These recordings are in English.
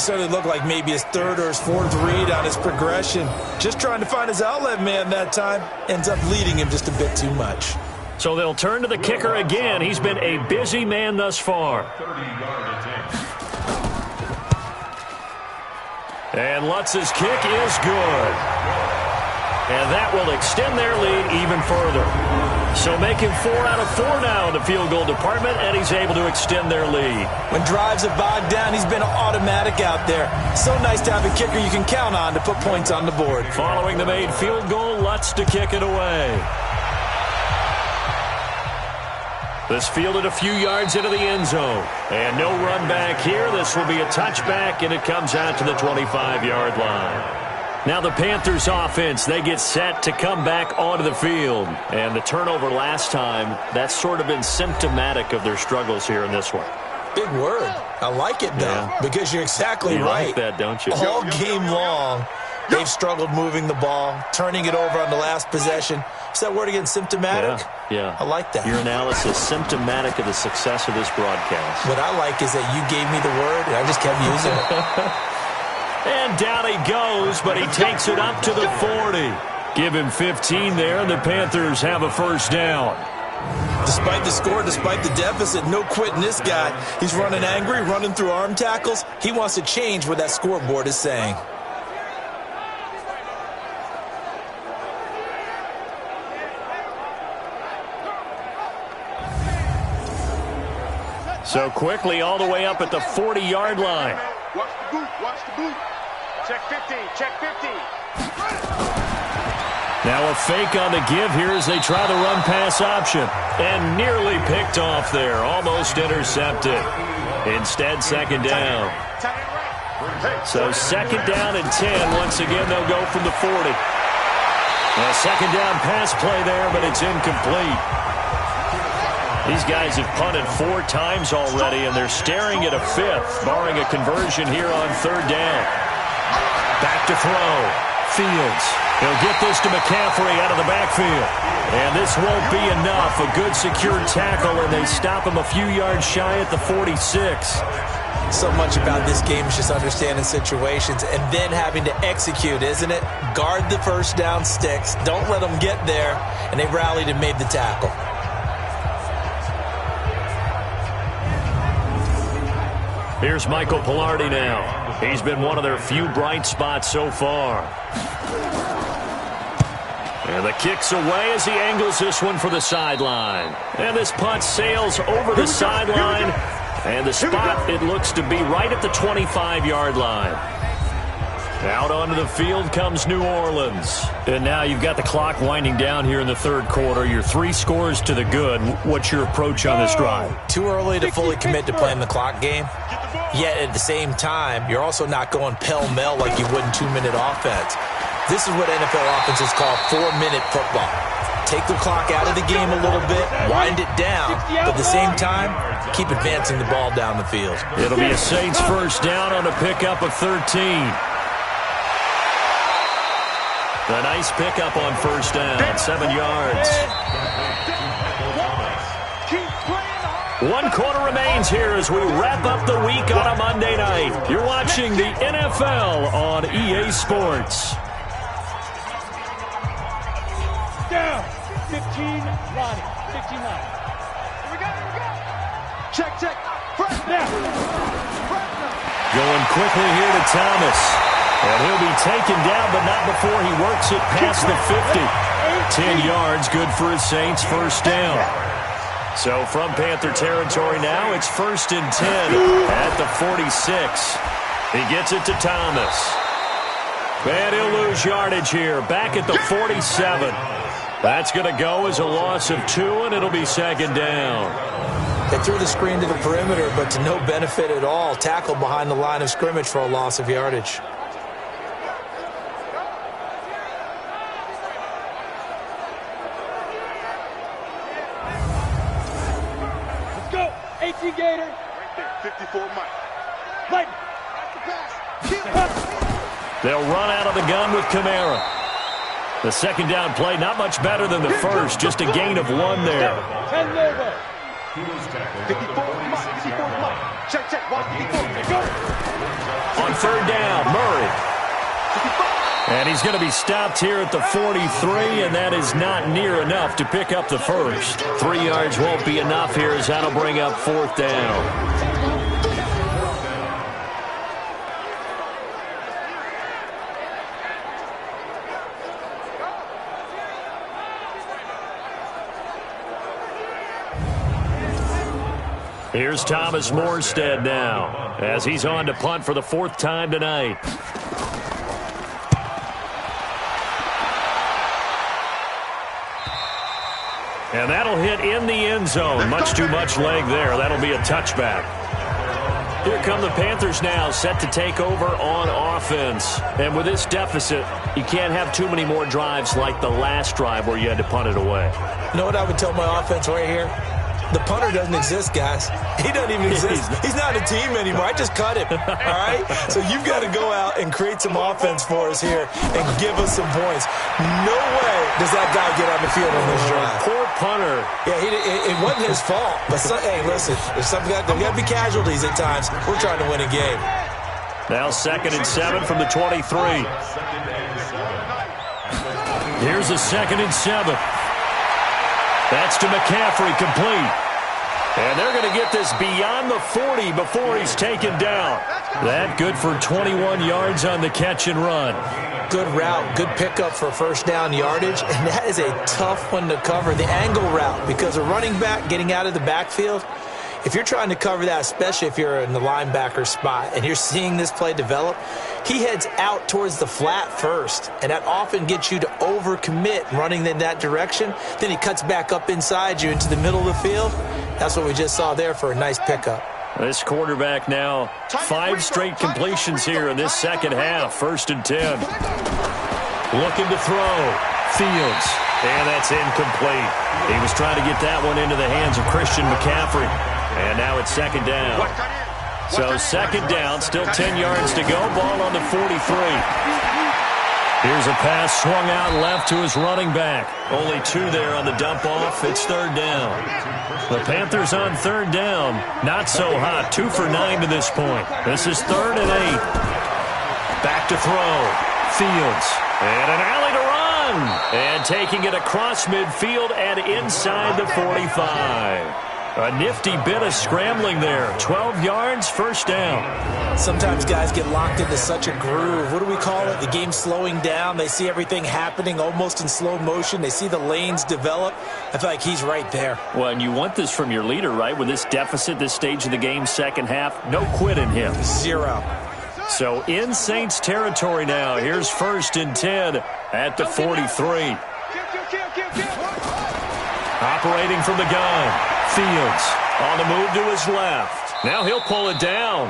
certainly looked like maybe his third or his fourth read on his progression. Just trying to find his outlet man that time. Ends up leading him just a bit too much. So they'll turn to the kicker again. He's been a busy man thus far. And Lutz's kick is good. And that will extend their lead even further. So making 4 out of 4 now in the field goal department, and he's able to extend their lead. When drives have bogged down, he's been automatic out there. So nice to have a kicker you can count on to put points on the board. Following the made field goal, Lutz to kick it away. This fielded a few yards into the end zone. And no run back here. This will be a touchback, and it comes out to the 25-yard line. Now the Panthers offense, they get set to come back onto the field. And the turnover last time, that's sort of been symptomatic of their struggles here in this one. Big word. I like it, though, because you're exactly right. You like that, don't you? All game long, they've struggled moving the ball, turning it over on the last possession. Is that word again, symptomatic? Yeah. I like that. Your analysis, symptomatic of the success of this broadcast. What I like is that you gave me the word, and I just kept using it. And down he goes, but he takes it up to the 40. Give him 15 there, and the Panthers have a first down. Despite the score, despite the deficit, no quitting this guy. He's running angry, running through arm tackles. He wants to change what that scoreboard is saying. So quickly all the way up at the 40-yard line. Watch the boot, watch the boot. Check 50, check 50. Now a fake on the give here as they try the run-pass option. And nearly picked off there, almost intercepted. Instead, second down. So second down and 10. Once again, they'll go from the 40. A second down pass play there, but it's incomplete. These guys have punted 4 times already, and they're staring at a 5th, barring a conversion here on third down. Back to throw. Fields. He'll get this to McCaffrey out of the backfield. And this won't be enough. A good secured tackle, and they stop him a few yards shy at the 46. So much about this game is just understanding situations and then having to execute, isn't it? Guard the first down sticks. Don't let them get there. And they rallied and made the tackle. Here's Michael Pilardi now. He's been one of their few bright spots so far. And the kick's away as he angles this one for the sideline. And this punt sails over the sideline. And the spot, it looks to be right at the 25-yard line. Out onto the field comes New Orleans. And now you've got the clock winding down here in the third quarter. You're 3 scores to the good. What's your approach on this drive? Too early to fully commit to playing the clock game. Yet at the same time, you're also not going pell-mell like you would in 2-minute offense. This is what NFL offenses call 4-minute football. Take the clock out of the game a little bit, wind it down, but at the same time, keep advancing the ball down the field. It'll be a Saints first down on a pickup of 13. A nice pickup on first down, 7 yards. 1 quarter remains here as we wrap up the week on a Monday night. You're watching the NFL on EA Sports. Down. 15, Ronnie. 15, Ronnie. Here we go, here we go. Check, check. First down. Going quickly here to Thomas. And he'll be taken down, but not before he works it past the 50. 10 yards, good for his Saints first down. So from Panther territory now, it's 1st and 10 at the 46. He gets it to Thomas. And he'll lose yardage here, back at the 47. That's going to go as a loss of 2, and it'll be second down. They threw the screen to the perimeter, but to no benefit at all. Tackled behind the line of scrimmage for a loss of yardage. Gator. Right there, 54 Mike. They'll run out of the gun with Kamara. The second down play, not much better than the first, just a gain of 1 there. 10 over. 54 Mike, 54 Mike. Check, check, watch 54. On And he's going to be stopped here at the 43, and that is not near enough to pick up the first. 3 yards won't be enough here as that'll bring up 4th down. Here's Thomas Morstead now as he's on to punt for the 4th time tonight. And that'll hit in the end zone. Much too much leg there. That'll be a touchback. Here come the Panthers now, set to take over on offense. And with this deficit, you can't have too many more drives like the last drive where you had to punt it away. You know what I would tell my offense right here? The punter doesn't exist, guys. He doesn't even exist. He's not a team anymore. I just cut him, all right? So you've got to go out and create some offense for us here and give us some points. No way does that guy get on the field on this drive. Poor punter. Yeah, it wasn't his fault. But, hey, listen, there's got to be casualties at times. We're trying to win a game. Now 2nd and 7 from the 23. Here's a 2nd and 7. That's to McCaffrey, complete. And they're going to get this beyond the 40 before he's taken down. That good for 21 yards on the catch and run. Good route, good pickup for first down yardage, and that is a tough one to cover, the angle route, because a running back getting out of the backfield, if you're trying to cover that, especially if you're in the linebacker spot and you're seeing this play develop, he heads out towards the flat first, and that often gets you to overcommit running in that direction. Then he cuts back up inside you into the middle of the field. That's what we just saw there for a nice pickup. This quarterback now 5 straight completions here in this second half. 1st and 10. Looking to throw. Fields. And that's incomplete. He was trying to get that one into the hands of Christian McCaffrey. And now it's 2nd down. So 2nd down, still 10 yards to go. Ball on the 43. Here's a pass swung out left to his running back. Only 2 there on the dump off. It's 3rd down. The Panthers on 3rd down. Not so hot. 2 for 9 to this point. This is 3rd and 8. Back to throw. Fields. And an alley to run. And taking it across midfield and inside the 45. A nifty bit of scrambling there. 12 yards, 1st down. Sometimes guys get locked into such a groove. What do we call it? The game's slowing down. They see everything happening almost in slow motion. They see the lanes develop. I feel like he's right there. Well, and you want this from your leader, right? With this deficit, this stage of the game, second half, no quit in him. 0. So in Saints territory now. Here's 1st and 10 at the 43. Operating from the gun. Fields on the move to his left. Now he'll pull it down.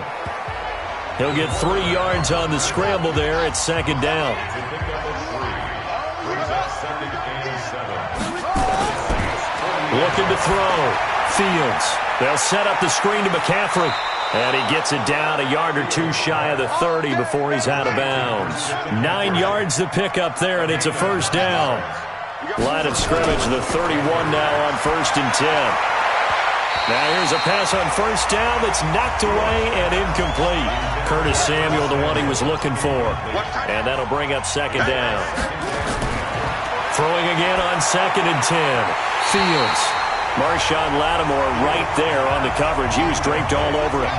He'll get 3 yards on the scramble there at 2nd down. Looking to throw. Fields. They'll set up the screen to McCaffrey. And he gets it down a yard or 2 shy of the 30 before he's out of bounds. 9 yards to pick up there, and it's a 1st down. Line of scrimmage, the 31 now on 1st and 10. Now here's a pass on 1st down that's knocked away and incomplete. Curtis Samuel, the one he was looking for. And that'll bring up 2nd down. Throwing again on 2nd and 10. Fields. Marshawn Lattimore right there on the coverage. He was draped all over it.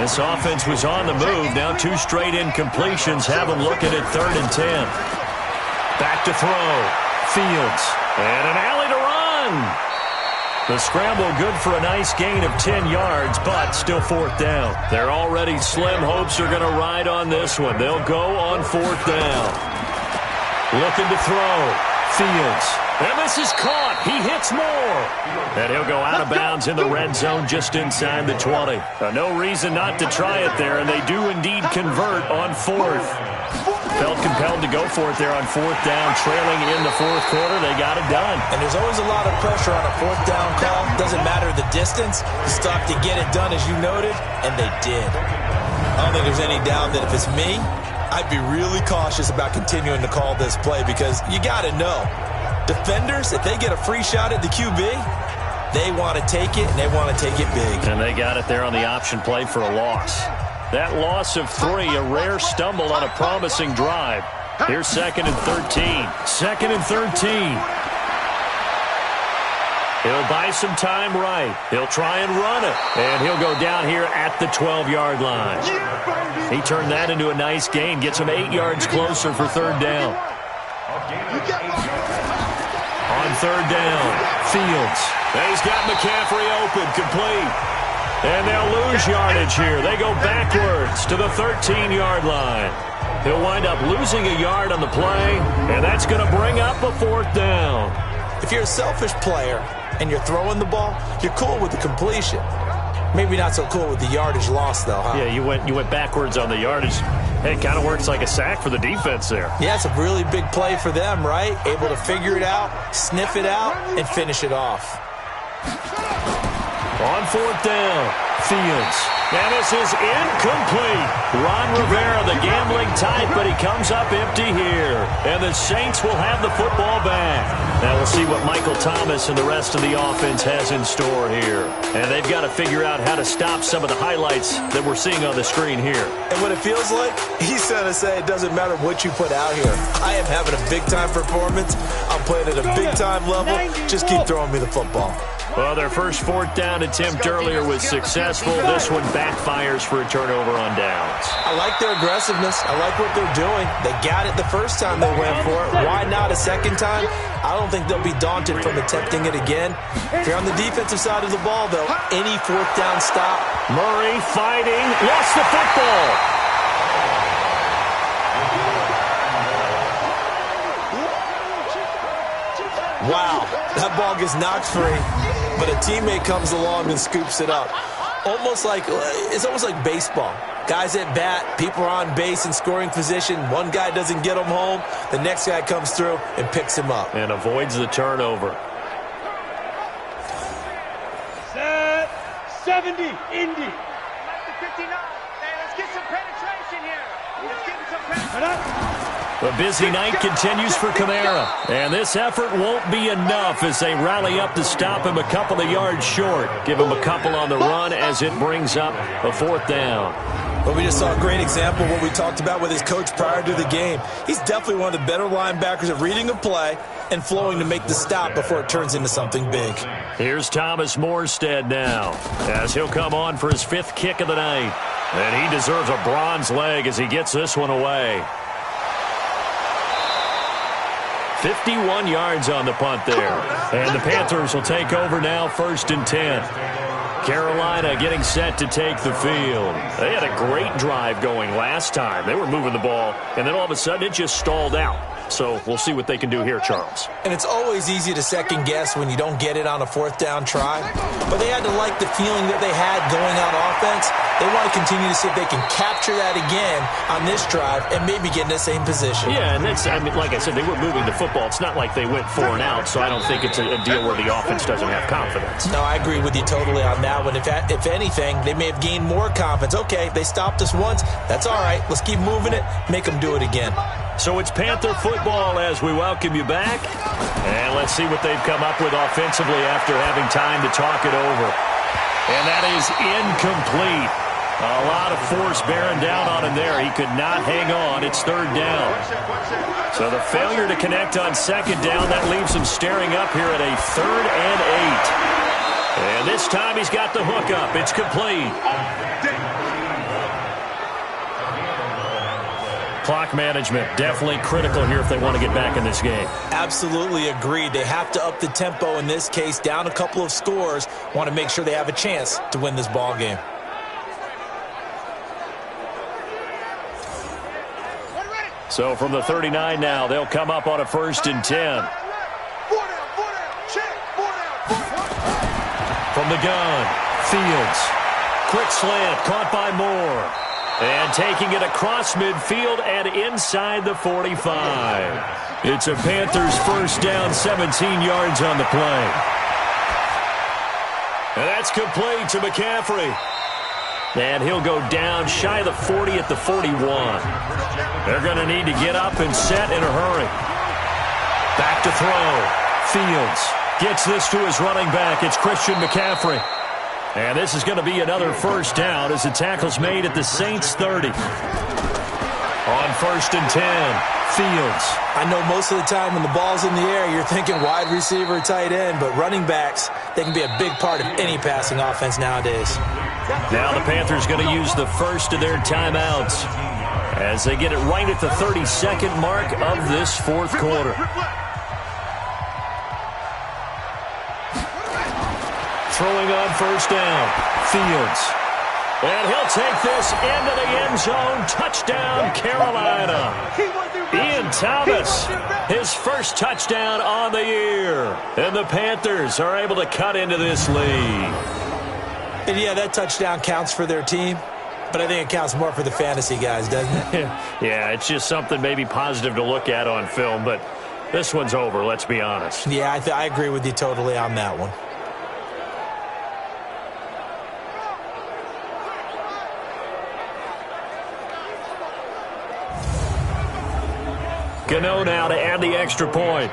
This offense was on the move. Now 2 straight incompletions have them looking at 3rd and 10. Back to throw. Fields. And an alley to run. The scramble good for a nice gain of 10 yards, but still 4th down. Their already slim hopes are going to ride on this one. They'll go on 4th down. Looking to throw. Fields. And this is caught. He hits more. And he'll go out of bounds in the red zone just inside the 20. No reason not to try it there, and they do indeed convert on 4th. Felt compelled to go for it there on 4th down, trailing in the 4th quarter. They got it done. And there's always a lot of pressure on a 4th down call. Doesn't matter the distance. You stop to get it done, as you noted, and they did. I don't think there's any doubt that if it's me, I'd be really cautious about continuing to call this play because you got to know. Defenders, if they get a free shot at the QB, they want to take it, and they want to take it big. And they got it there on the option play for a loss. That loss of 3, a rare stumble on a promising drive. Here's 2nd and 13. 2nd and 13. He'll buy some time right. He'll try and run it. And he'll go down here at the 12-yard line. He turned that into a nice gain. Gets him 8 yards closer for 3rd down. On 3rd down, Fields. And he's got McCaffrey open, complete. And they'll lose yardage here. They go backwards to the 13-yard line. He'll wind up losing a yard on the play, and that's going to bring up a 4th down. If you're a selfish player and you're throwing the ball, you're cool with the completion. Maybe not so cool with the yardage loss, though, huh? Yeah, you went backwards on the yardage. Hey, it kind of works like a sack for the defense there. Yeah, it's a really big play for them, right? Able to figure it out, sniff it out, and finish it off. On 4th down, Fields. And this is incomplete. Ron Rivera, the gambling type, but he comes up empty here. And the Saints will have the football back. Now we'll see what Michael Thomas and the rest of the offense has in store here. And they've got to figure out how to stop some of the highlights that we're seeing on the screen here. And what it feels like, he's trying to say it doesn't matter what you put out here. I am having a big-time performance. I'm playing at a big-time level. Just keep throwing me the football. Well, their first 4th down attempt earlier was successful. This one backfires for a turnover on downs. I like their aggressiveness. I like what they're doing. They got it the first time they went for it. Why not a second time? I don't think they'll be daunted from attempting it again. If you're on the defensive side of the ball, though, any 4th down stop. Murray fighting, lost the football. Wow, that ball gets knocked free, but a teammate comes along and scoops it up. It's almost like baseball. Guys at bat, people are on base in scoring position. One guy doesn't get him home. The next guy comes through and picks him up. And avoids the turnover. Set 70, Indy. 59. Hey, let's get some penetration here. Let's get some penetration. A busy night continues for Kamara. And this effort won't be enough as they rally up to stop him a couple of yards short. Give him a couple on the run as it brings up a 4th down. But we just saw a great example of what we talked about with his coach prior to the game. He's definitely one of the better linebackers at reading a play and flowing to make the stop before it turns into something big. Here's Thomas Morstead now as he'll come on for his 5th kick of the night. And he deserves a bronze leg as he gets this one away. 51 yards on the punt there. And the Panthers will take over now, 1st and 10. Carolina getting set to take the field. They had a great drive going last time. They were moving the ball, and then all of a sudden it just stalled out. So we'll see what they can do here, Charles. And it's always easy to second guess when you don't get it on a 4th down try. But they had to like the feeling that they had going on offense. They want to continue to see if they can capture that again on this drive and maybe get in the same position. Yeah, and that's, like I said, they were moving the football. It's not like they went 4 and out, so I don't think it's a deal where the offense doesn't have confidence. No, I agree with you totally on that one. If anything, they may have gained more confidence. Okay, they stopped us once. That's all right. Let's keep moving it. Make them do it again. So it's Panther football as we welcome you back. And let's see what they've come up with offensively after having time to talk it over. And that is incomplete. A lot of force bearing down on him there. He could not hang on. It's 3rd down. So the failure to connect on 2nd down, that leaves him staring up here at a 3rd and 8. And this time he's got the hook up. It's complete. Clock management definitely critical here if they want to get back in this game. Absolutely agreed. They have to up the tempo in this case, down a couple of scores. Want to make sure they have a chance to win this ball game. So from the 39 now, they'll come up on a 1st and 10. From the gun, Fields. Quick slant, caught by Moore. And taking it across midfield and inside the 45. It's a Panthers 1st down, 17 yards on the play. And that's complete to McCaffrey. And he'll go down shy of the 40 at the 41. They're going to need to get up and set in a hurry. Back to throw. Fields gets this to his running back. It's Christian McCaffrey. And this is going to be another 1st down as the tackle's made at the Saints 30. On 1st and 10, Fields. I know most of the time when the ball's in the air, you're thinking wide receiver, tight end, but running backs, they can be a big part of any passing offense nowadays. Now the Panthers going to use the first of their timeouts as they get it right at the 32nd mark of this fourth quarter. Throwing on first down, Fields. And he'll take this into the end zone. Touchdown, Carolina. Ian Thomas, his first touchdown on the year. And the Panthers are able to cut into this lead. And yeah, that touchdown counts for their team, but I think it counts more for the fantasy guys, doesn't it? Yeah, it's just something maybe positive to look at on film, but this one's over, let's be honest. Yeah, I agree with you totally on that one. Gano now to add the extra point.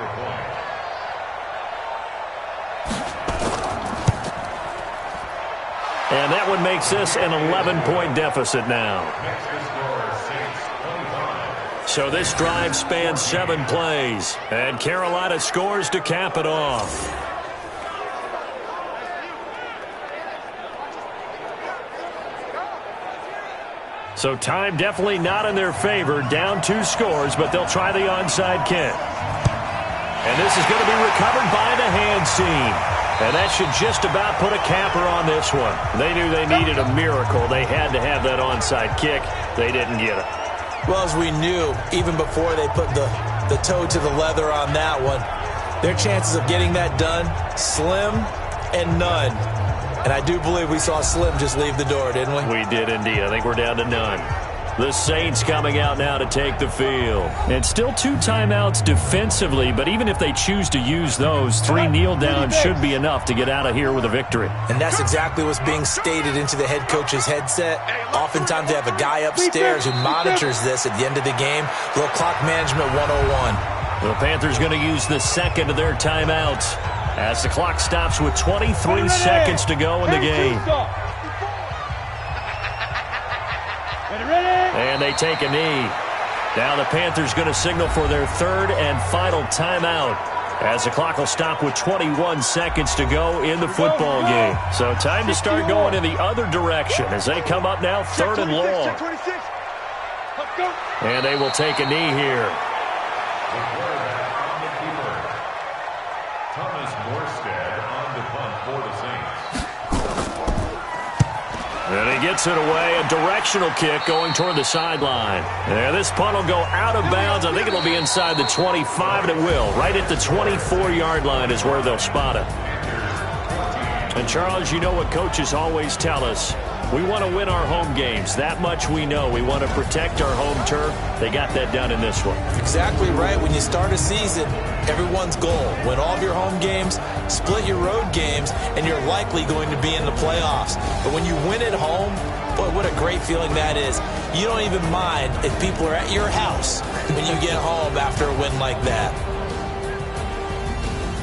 And that one makes this an 11-point deficit now. So this drive spans 7 plays. And Carolina scores to cap it off. So time definitely not in their favor. Down 2 scores, but they'll try the onside kick. And this is going to be recovered by the hands team. And that should just about put a capper on this one. They knew they needed a miracle. They had to have that onside kick. They didn't get it. Well, as we knew, even before they put the toe to the leather on that one, their chances of getting that done, slim and none. And I do believe we saw Slim just leave the door, didn't we? We did indeed. I think we're down to none. The Saints coming out now to take the field. And still 2 timeouts defensively, but even if they choose to use those, 3 kneel downs should be enough to get out of here with a victory. And that's exactly what's being stated into the head coach's headset. Oftentimes they have a guy upstairs who monitors this at the end of the game. A little clock management 101. The Panthers going to use the second of their timeouts as the clock stops with 23 seconds to go in the game. And they take a knee. Now the Panthers going to signal for their 3rd and final timeout as the clock will stop with 21 seconds to go in the football game. So time to start going in the other direction as they come up now 3rd and long. And they will take a knee here. And he gets it away, a directional kick going toward the sideline. And this punt will go out of bounds. I think it'll be inside the 25, and it will. Right at the 24-yard line is where they'll spot it. And, Charles, you know what coaches always tell us. We want to win our home games. That much we know. We want to protect our home turf. They got that done in this one. Exactly right. When you start a season, everyone's goal, win all of your home games, split your road games, and you're likely going to be in the playoffs. But when you win at home, boy, what a great feeling that is. You don't even mind if people are at your house when you get home after a win like that.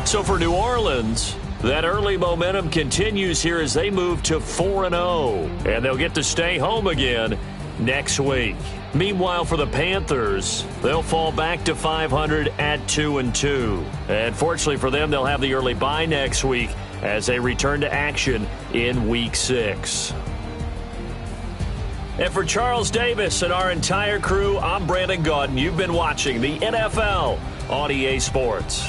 So for New Orleans, that early momentum continues here as they move to 4-0. And they'll get to stay home again next week. Meanwhile, for the Panthers, they'll fall back to 500 at 2-2. And fortunately for them, they'll have the early bye next week as they return to action in Week 6. And for Charles Davis and our entire crew, I'm Brandon Gaudin. You've been watching the NFL on EA Sports.